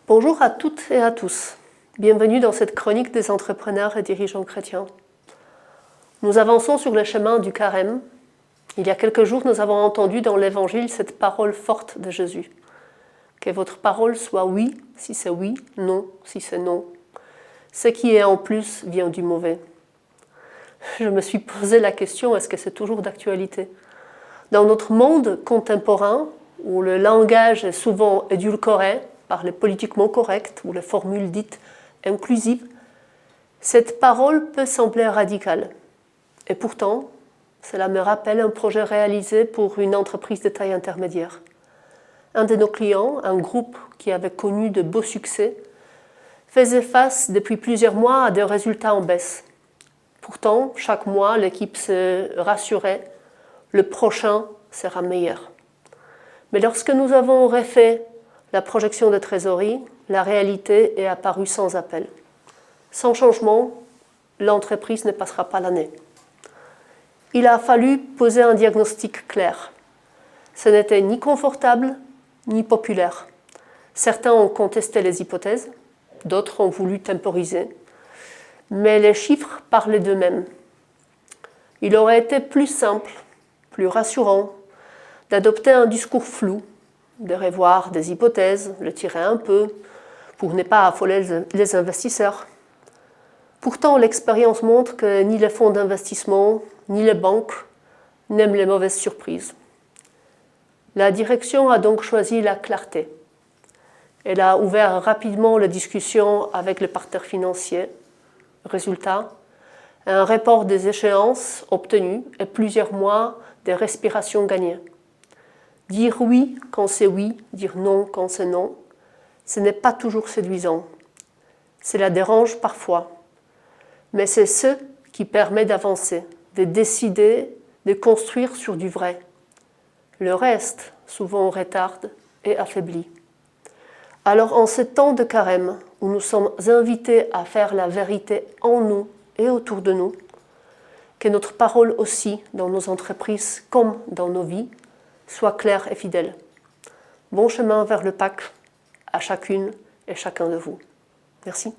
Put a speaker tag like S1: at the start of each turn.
S1: Bonjour à toutes et à tous. Bienvenue dans cette chronique des entrepreneurs et dirigeants chrétiens. Nous avançons sur le chemin du carême. Il y a quelques jours, nous avons entendu dans l'Évangile cette parole forte de Jésus. Que votre parole soit oui, si c'est oui, non, si c'est non. Ce qui est en plus vient du mauvais. Je me suis posé la question, est-ce que c'est toujours d'actualité? Dans notre monde contemporain, où le langage est souvent édulcoré par les politiquement corrects ou les formules dites inclusives, cette parole peut sembler radicale. Et pourtant, cela me rappelle un projet réalisé pour une entreprise de taille intermédiaire. Un de nos clients, un groupe qui avait connu de beaux succès, faisait face depuis plusieurs mois à des résultats en baisse. Pourtant, chaque mois, l'équipe se rassurait, le prochain sera meilleur. Mais lorsque nous avons refait la projection de trésorerie, la réalité est apparue sans appel. Sans changement, l'entreprise ne passera pas l'année. Il a fallu poser un diagnostic clair. Ce n'était ni confortable, ni populaire. Certains ont contesté les hypothèses, d'autres ont voulu temporiser, mais les chiffres parlaient d'eux-mêmes. Il aurait été plus simple, plus rassurant, d'adopter un discours flou, de revoir des hypothèses, le tirer un peu, pour ne pas affoler les investisseurs. Pourtant, l'expérience montre que ni les fonds d'investissement, ni les banques n'aiment les mauvaises surprises. La direction a donc choisi la clarté. Elle a ouvert rapidement la discussion avec les partenaires financiers. Résultat, un report des échéances obtenues et plusieurs mois de respiration gagnée. Dire oui quand c'est oui, dire non quand c'est non, ce n'est pas toujours séduisant. Cela dérange parfois, mais c'est ce qui permet d'avancer, de décider, de construire sur du vrai. Le reste, souvent on retarde et affaiblit. Alors en ce temps de carême, où nous sommes invités à faire la vérité en nous et autour de nous, que notre parole aussi, dans nos entreprises comme dans nos vies, soit claire et fidèle. Bon chemin vers le Pâques à chacune et chacun de vous. Merci.